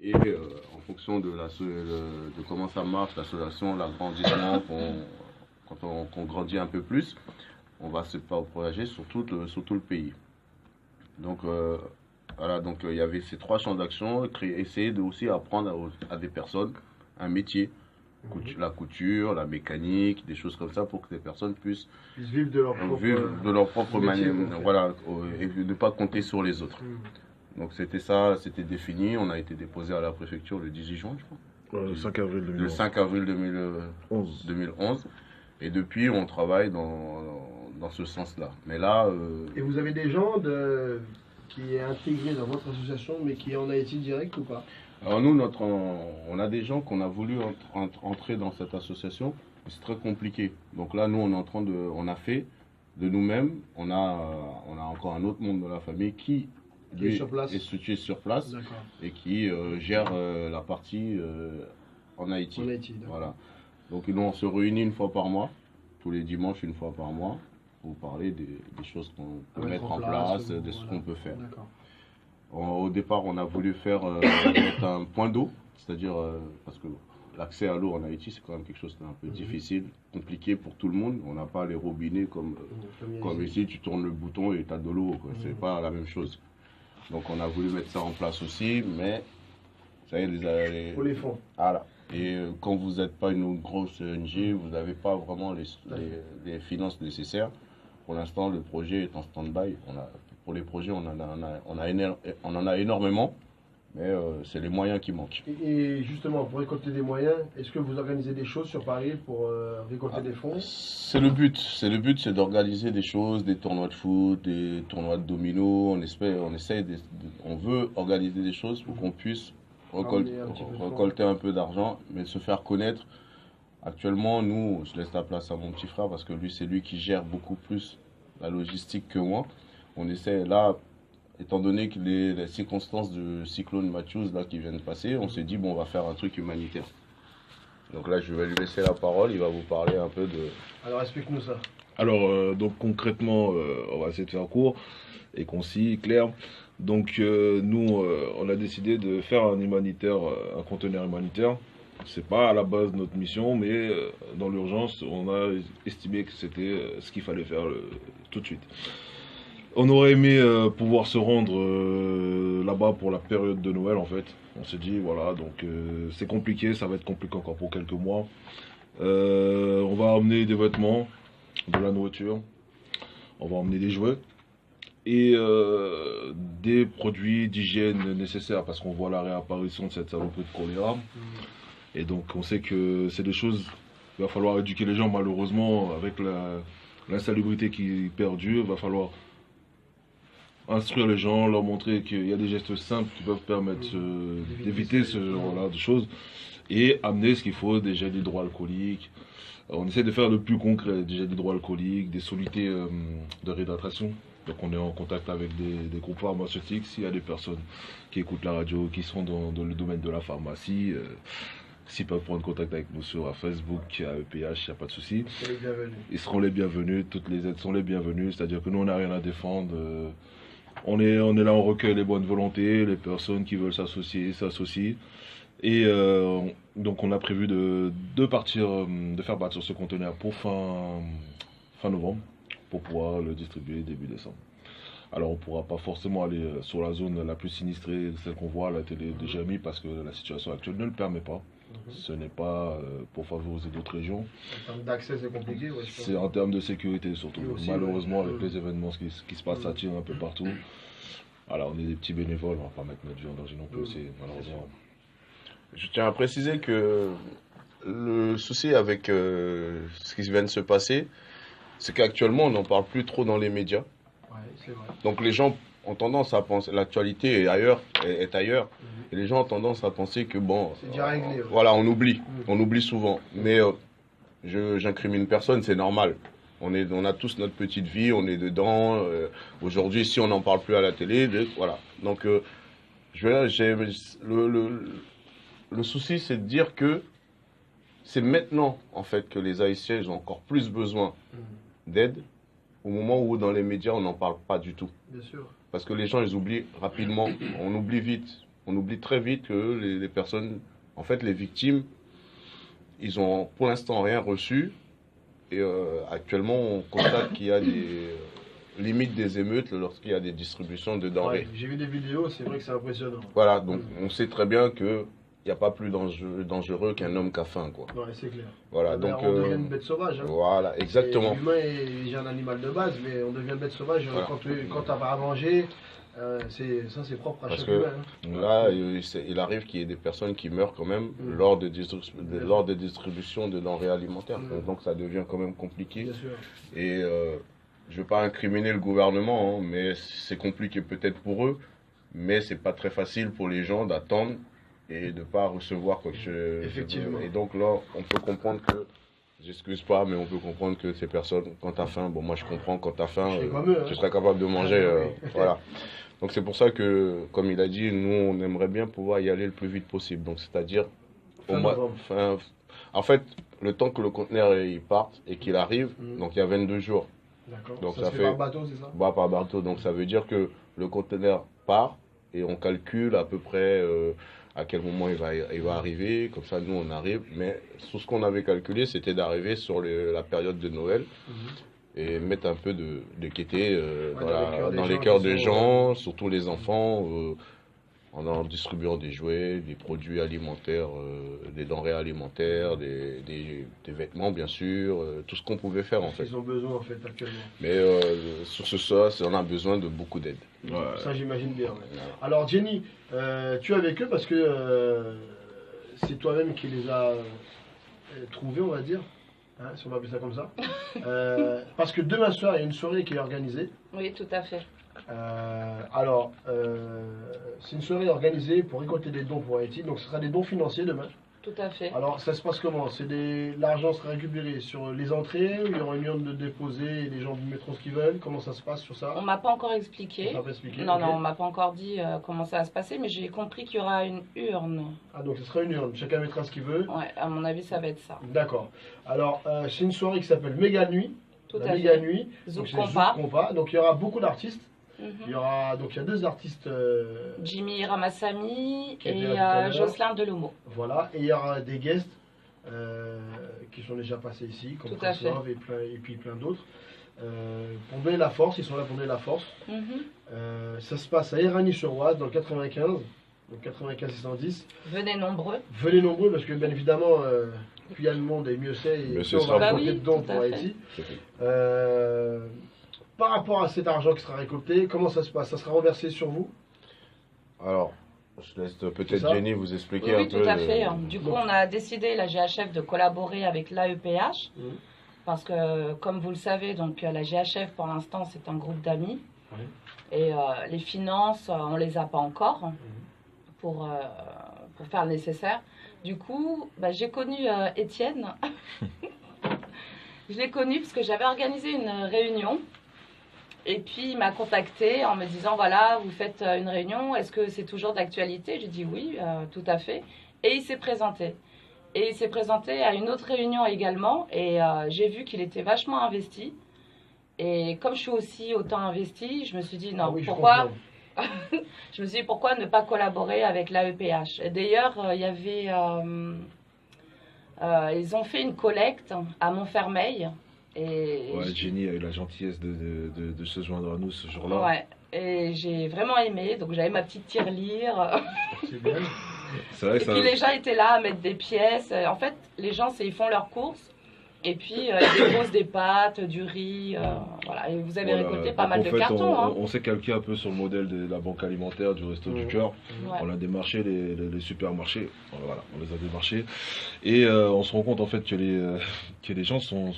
Et en fonction de comment ça marche, l'association, l'agrandissement, quand on grandit un peu plus, on va se propager sur tout le pays. Donc voilà, donc il y avait ces trois champs d'action, essayer de aussi apprendre à des personnes un métier, la couture, la mécanique, des choses comme ça pour que les personnes puissent vivre de vivre de leur propre métier, manière, voilà, et ne pas compter sur les autres. Donc c'était ça, c'était défini. On a été déposé à la préfecture le 18 juin, je crois. Le 5 avril 2011. Le 5 avril 2011. Et depuis, on travaille dans ce sens-là. Mais là... Et vous avez des gens qui est intégré dans votre association, mais qui est en Haïti direct ou pas? Alors nous, on a des gens qu'on a voulu entrer dans cette association, mais c'est très compliqué. Donc là, nous, on a fait de nous-mêmes, on a encore un autre membre de la famille qui lui, est situé sur place et qui gère la partie en Haïti. Voilà. Donc on se réunit une fois par mois, tous les dimanches une fois par mois, pour parler des choses qu'on peut mettre en place, de ce qu'on peut faire. Au départ, on a voulu mettre un point d'eau, c'est-à-dire parce que l'accès à l'eau en Haïti, c'est quand même quelque chose d'un peu difficile, compliqué pour tout le monde. On n'a pas les robinets comme ici, tu tournes le bouton et tu as de l'eau. C'est pas la même chose. Donc on a voulu mettre ça en place aussi, mais ça y est, pour les fonds. Voilà. Et quand vous n'êtes pas une grosse ONG, vous n'avez pas vraiment les finances nécessaires. Pour l'instant, le projet est en stand-by. Pour les projets, on en a énormément, mais c'est les moyens qui manquent. Et justement, pour récolter des moyens, est-ce que vous organisez des choses sur Paris pour récolter des fonds? C'est le but. C'est d'organiser des choses, des tournois de foot, des tournois de domino. On veut organiser des choses pour qu'on puisse récolter un peu d'argent, mais se faire connaître. Actuellement, nous, je laisse la place à mon petit frère parce que c'est lui qui gère beaucoup plus la logistique que moi. On essaie là, étant donné que les circonstances du cyclone Matthews là, qui viennent de passer, on s'est dit, bon, on va faire un truc humanitaire. Donc là, je vais lui laisser la parole, il va vous parler un peu de... Alors, explique-nous ça. Alors, donc concrètement, on va essayer de faire court et concis, clair. Donc, nous, on a décidé de faire un conteneur humanitaire. C'est pas à la base de notre mission, mais dans l'urgence, on a estimé que c'était ce qu'il fallait faire tout de suite. On aurait aimé pouvoir se rendre là-bas pour la période de Noël en fait. On s'est dit voilà, donc c'est compliqué, ça va être compliqué encore pour quelques mois. On va emmener des vêtements, de la nourriture, on va emmener des jouets et des produits d'hygiène nécessaires parce qu'on voit la réapparition de cette saloperie de choléra. Et donc on sait que c'est des choses, il va falloir éduquer les gens malheureusement avec l'insalubrité qui perdure, il va falloir instruire les gens, leur montrer qu'il y a des gestes simples qui peuvent permettre d'éviter ce genre-là de choses et amener ce qu'il faut, des gels hydroalcooliques. On essaie de faire le plus concret, des gels hydroalcooliques, des solutés de réhydratation. Donc on est en contact avec des groupes pharmaceutiques. S'il y a des personnes qui écoutent la radio, qui sont dans le domaine de la pharmacie, s'ils peuvent prendre contact avec nous sur Facebook, à EPH, il n'y a pas de souci. Ils seront les bienvenus, toutes les aides sont les bienvenues, c'est-à-dire que nous on n'a rien à défendre. On est là, on recueille les bonnes volontés, les personnes qui veulent s'associer, s'associent. Et donc on a prévu de faire partir ce conteneur pour fin novembre, pour pouvoir le distribuer début décembre. Alors on ne pourra pas forcément aller sur la zone la plus sinistrée, celle qu'on voit à la télé de Jamy, parce que la situation actuelle ne le permet pas. Ce n'est pas pour favoriser d'autres régions. En termes d'accès, c'est compliqué. Ouais, c'est en termes de sécurité surtout. Aussi, malheureusement, avec les événements qui se passent, ça tire un peu partout. Alors, on est des petits bénévoles, on ne va pas mettre notre vie en danger non plus. Malheureusement. Je tiens à préciser que le souci avec ce qui vient de se passer, c'est qu'actuellement, on n'en parle plus trop dans les médias. Ouais, c'est vrai. Donc, les gens ont tendance à penser, l'actualité est ailleurs, et les gens ont tendance à penser que bon, c'est déjà réglé. Voilà, on oublie souvent. Mais j'incrimine personne, c'est normal. On a tous notre petite vie, on est dedans. Aujourd'hui, si on n'en parle plus à la télé, voilà. Donc, le souci, c'est de dire que c'est maintenant, en fait, que les Haïtiens ils ont encore plus besoin d'aide, au moment où dans les médias, on n'en parle pas du tout. Bien sûr. Parce que les gens, ils oublient rapidement, on oublie vite. on oublie très vite que les personnes, en fait, les victimes, ils ont pour l'instant rien reçu. Et actuellement, on constate qu'il y a des limites des émeutes lorsqu'il y a des distributions de denrées. Ouais, j'ai vu des vidéos, c'est vrai que c'est impressionnant. Voilà, donc on sait très bien que il n'y a pas plus dangereux qu'un homme qui a faim, quoi. Ouais, c'est clair. Voilà, Ben, donc on devient une bête sauvage. Hein. voilà, exactement. L'humain est déjà un animal de base, mais on devient bête sauvage Voilà. quand tu n'as pas à manger. C'est propre à Parce chaque que humain. Hein. là, il arrive qu'il y ait des personnes qui meurent quand même lors des distributions de denrées alimentaires. Donc ça devient quand même compliqué. Bien sûr. Et je ne veux pas incriminer le gouvernement, hein, mais c'est compliqué peut-être pour eux, mais c'est pas très facile pour les gens d'attendre et de ne pas recevoir quoi que Effectivement. Et donc là, on peut comprendre que, j'excuse pas, mais on peut comprendre que ces personnes, quand tu as faim, bon moi je comprends, quand tu as faim, Je fais comme eux, hein. tu seras capable de manger. Oui. Voilà. Donc c'est pour ça que, comme il a dit, nous on aimerait bien pouvoir y aller le plus vite possible. Donc c'est-à-dire au Fin mois, novembre. en fait, le temps que le conteneur il parte et qu'il arrive, donc il y a 22 jours. D'accord. Donc Ça se fait par bateau, c'est ça? Bah, par bateau. Donc ça veut dire que le conteneur part et on calcule à peu près à quel moment il va arriver. Comme ça, nous on arrive. Mais tout ce qu'on avait calculé, c'était d'arriver sur la période de Noël. Et mettre un peu de gaieté dans les cœurs des gens, surtout les enfants, en distribuant des jouets, des produits alimentaires, des denrées alimentaires, des vêtements bien sûr, tout ce qu'on pouvait faire en fait. Ils ont besoin en fait actuellement. Mais sur ce, on a besoin de beaucoup d'aide. Ouais. Ça j'imagine bien. Ouais. Alors Jenny, tu es avec eux parce que c'est toi-même qui les as trouvés, on va dire. Hein, si on va appeler ça comme ça. Parce que demain soir, il y a une soirée qui est organisée. Oui, tout à fait. Alors, c'est une soirée organisée pour récolter des dons pour Haïti. Donc, ce sera des dons financiers demain. Tout à fait. Alors, ça se passe comment? L'argent sera récupéré sur les entrées, ou il y aura une urne de déposer et les gens mettront ce qu'ils veulent? Comment ça se passe sur ça? On m'a pas encore expliqué. On t'a pas expliqué? Non, Ok. non, on m'a pas encore dit comment ça va se passer, mais j'ai compris qu'il y aura une urne. Ah, donc ce sera une urne. Chacun mettra ce qu'il veut. Ouais, à mon avis, ça va être ça. D'accord. Alors, c'est une soirée qui s'appelle Méga Nuit. Tout La à Méga fait. Nuit. Zouk Donc, c'est Compa. Zouk Compa. Donc, il y aura beaucoup d'artistes. Il y Mhm. aura, donc, il y a deux artistes. Jimmy Ramassami Qui était et là tout à l'heure. Jocelyn Delomo. Voilà, et il y aura des guests qui sont déjà passés ici, comme Tout à fait. Kraslov et puis plein d'autres. Pour donner la force, ils sont là pour donner la force. Mhm. Ça se passe à Éragny-sur-Oise, dans le 95, donc 95 et 110. Venez nombreux. Venez nombreux, parce que bien évidemment, plus il y a le monde et mieux c'est, et Mais plus ce on sera va Bah apporter oui, de dons tout à pour fait. Haïti. Par rapport à cet argent qui sera récolté, comment ça se passe? Ça sera reversé sur vous? Alors, je laisse C'est peut-être ça Jenny vous expliquer Oui, un oui, peu. tout à fait. Du coup, on a décidé, la GHF, de collaborer avec l'AEPH. Mhm. Parce que, comme vous le savez, donc la GHF, pour l'instant, c'est un groupe d'amis. Oui. Et les finances, on les a pas encore pour faire le nécessaire. Du coup, bah, j'ai connu Étienne. Je l'ai connu parce que j'avais organisé une réunion. Et puis, il m'a contacté en me disant, voilà, vous faites une réunion, est-ce que c'est toujours d'actualité? J'ai dit oui, tout à fait. Et il s'est présenté. Et il s'est présenté à une autre réunion également. Et j'ai vu qu'il était vachement investi. Et comme je suis aussi autant investie, je me suis dit, non, Ah oui, je pourquoi confirme. je me suis dit, pourquoi ne pas collaborer avec l'AEPH? Et d'ailleurs, il y avait... ils ont fait une collecte à Montfermeil. Et Ouais, Jenny a eu la gentillesse de se joindre à nous ce jour-là. ouais, et j'ai vraiment aimé. Donc j'avais ma petite tirelire. C'est bien. C'est vrai Et que ça. puis les gens étaient là à mettre des pièces. En fait, les gens, ils font leurs courses. Et puis ils déposent des pâtes, du riz. Voilà. Et vous avez Voilà. récolté pas Donc, mal en de fait, cartons. Hein. on s'est calqué un peu sur le modèle de la banque alimentaire, du Resto du Cœur. Ouais. On a démarché les supermarchés, voilà, on les a démarchés. Et on se rend compte en fait que les gens sont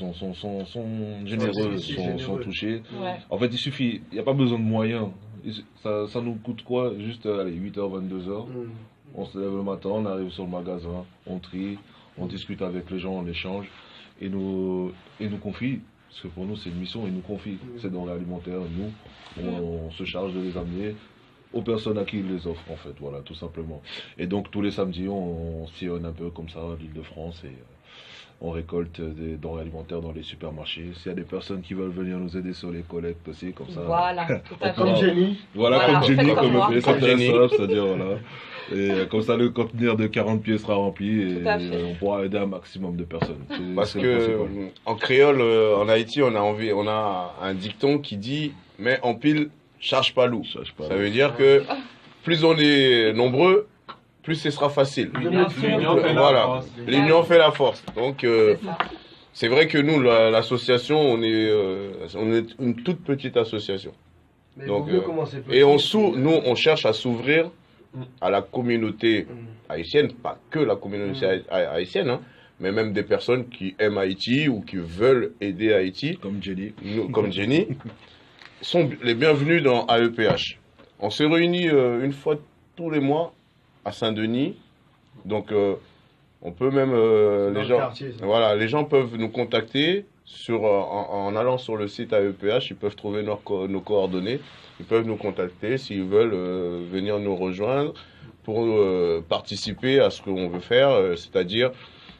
généreux, sont touchés. Ouais. En fait, il n'y a pas besoin de moyens. Ça nous coûte quoi? Juste allez, 8h, 22h. On se lève le matin, on arrive sur le magasin, on trie, on discute avec les gens, on échange. Et nous confie, parce que pour nous c'est une mission, ils nous confient. C'est dans l'alimentaire, nous, on se charge de les amener aux personnes à qui ils les offrent en fait, voilà, tout simplement. Et donc tous les samedis, on sillonne un peu comme ça l'Île-de-France On récolte des denrées alimentaires dans les supermarchés. S'il y a des personnes qui veulent venir nous aider sur les collectes aussi, comme ça. Voilà, tout à Comme fait. Jenny. Voilà, Voilà, comme Jenny, faites comme comme moi. le fait, Comme c'est Jenny. simple, c'est-à-dire voilà. Et comme ça, le conteneur de 40 pieds sera rempli et Tout à fait. on pourra aider un maximum de personnes. Parce C'est le que principal. en créole, en Haïti, on a un dicton qui dit mais en pile, charge pas loup. Je sais pas. Ça veut dire que plus on est nombreux, plus ce sera facile. Bien sûr. L'union fait la Voilà, force. l'union fait la force. Donc C'est ça. c'est vrai que nous, l'association, on est une toute petite association. Mais Donc, vaut mieux commencer petit. Et nous, on cherche à s'ouvrir à la communauté haïtienne, pas que la communauté haïtienne, hein, mais même des personnes qui aiment Haïti ou qui veulent aider Haïti, Comme Jenny. comme Jenny, sont les bienvenus dans AEPH. On se réunit une fois tous les mois à Saint-Denis, donc on peut même Dans les le gens, quartier, ça. voilà, les gens peuvent nous contacter en allant sur le site AEPH, ils peuvent trouver nos coordonnées, ils peuvent nous contacter s'ils veulent venir nous rejoindre pour participer à ce qu'on veut faire, c'est-à-dire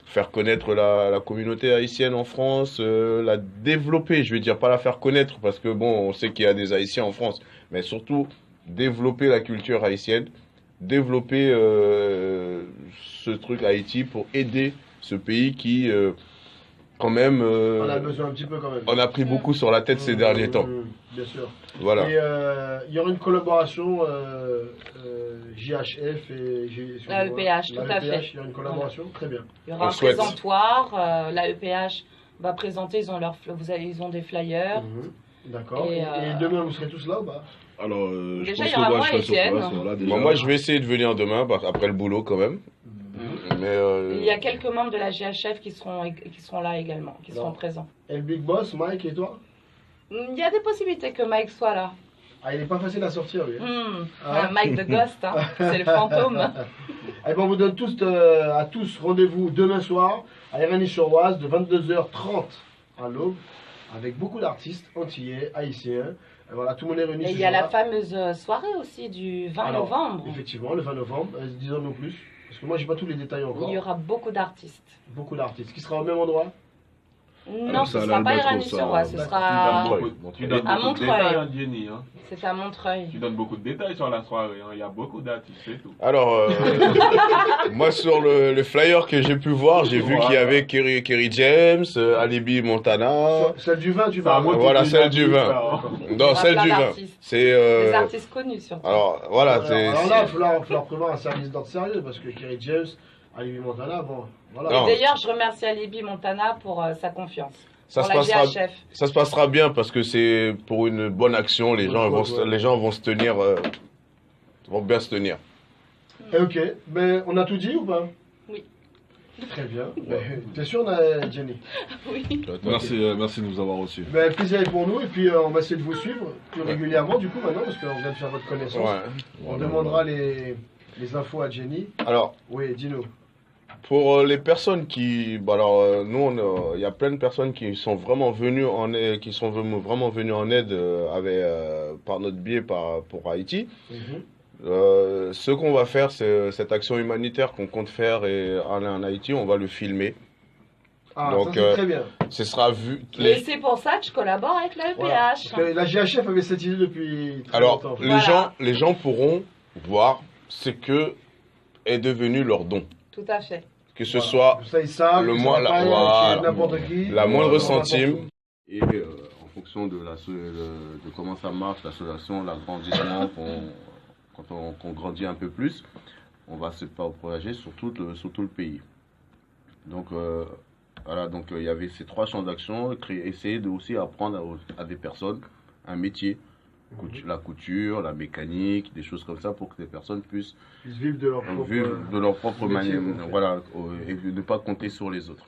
faire connaître la communauté haïtienne en France, la développer, je veux dire pas la faire connaître parce que bon, on sait qu'il y a des Haïtiens en France, mais surtout développer la culture haïtienne, développer ce truc Haïti pour aider ce pays qui quand même On a besoin un petit peu quand même. on a pris beaucoup sur la tête ces derniers temps. Bien sûr. Voilà. Et il y aura une collaboration JHF et La EPH, tout à fait. Il y aura une collaboration, très bien. Il y aura On un souhaite. présentoir. La EPH va présenter, ils ont des flyers. D'accord. Et, Et demain, vous serez tous là ou pas? Alors, je Déjà, pense il y aura que moi je serai et sur Étienne. place, voilà, déjà. Bon, moi je vais essayer de venir demain après le boulot quand même. Mais Il y a quelques membres de la GHF qui seront là également, qui seront Non. présents. Et le Big Boss, Mike et toi? Il y a des possibilités que Mike soit là. Ah, il n'est pas facile à sortir, lui. Ouais, Mike de Ghost, hein. C'est le fantôme. Allez, bon, on vous donne à tous rendez-vous demain soir à Irani-sur-Oise de 22h30 à l'aube avec beaucoup d'artistes antillais, haïtiens. Et voilà, tout le monde est réuni Et ce il y a la jour-là. fameuse soirée aussi du 20 Alors, novembre. Effectivement, le 20 novembre. Disons-nous plus. Parce que moi, j'ai pas tous les détails encore. Il y aura beaucoup d'artistes. Beaucoup d'artistes. Qui sera au même endroit? Non, ça, ce là, sera pas le métro, Irani-sur-Oise, ce ça, sera... Tu donnes À beaucoup de Montreuil. détails, hein, Jenny. Hein. C'est à Montreuil. Tu donnes beaucoup de détails sur la soirée. Hein. Il y a beaucoup d'artistes, c'est tout. alors moi sur le flyer que j'ai pu voir, j'ai vu qu'il y avait Kerry James, Alibi Montana. Celle du 20, tu Ça vas. montre Voilà, que celle tu du as 20. dit ça, hein. Non, Il y celle aura du plein 20. d'artistes. C'est Des artistes connus surtout. alors voilà, c'est Alors là, il va falloir prévoir un service d'ordre sérieux parce que Kerry James, Alibi Montana, bon, voilà. Non. D'ailleurs, je remercie Alibi Montana pour sa confiance. ça Pour se la passera. GHF. Ça se passera bien parce que c'est pour une bonne action. Les gens vont se tenir, vont bien se tenir. Et ok, ben, on a tout dit ou pas? Oui. Très bien. T'es sûr, Jenny? Oui. Merci de nous avoir reçus. Ben, plaisir est pour nous et puis on va essayer de vous suivre plus régulièrement du coup maintenant parce qu'on vient de faire votre connaissance. Ouais. On demandera les infos à Jenny. Alors Oui, dis-nous. pour les personnes qui, bah alors nous, il y a plein de personnes qui sont vraiment venues en aide, vraiment venues en aide par notre biais pour Haïti. Ce qu'on va faire, c'est cette action humanitaire qu'on compte faire en Haïti, on va le filmer. Ah, Donc, ça c'est très bien. Ce sera vu. Et c'est pour ça que je collabore avec la EPH. Voilà. Parce que la GHF avait cette idée depuis très Alors, longtemps. Voilà. les gens pourront voir ce que est devenu leur don. Tout à fait. Que ce Voilà. soit Comme ça, ils savent, le que ça mois- va pas voilà. être n'importe qui. la moindre N'importe centime. où. Et en fonction de comment ça marche, l'association, l'agrandissement, qu'on grandit un peu plus, on va se propager sur tout le pays. Donc voilà, donc il y avait ces 3 champs d'action, essayer de aussi apprendre à des personnes un métier, la couture, la mécanique, des choses comme ça pour que les personnes puissent Ils vivent de leur propre... vivre de leur propre métier, manière, en fait. voilà, et ne pas compter sur les autres.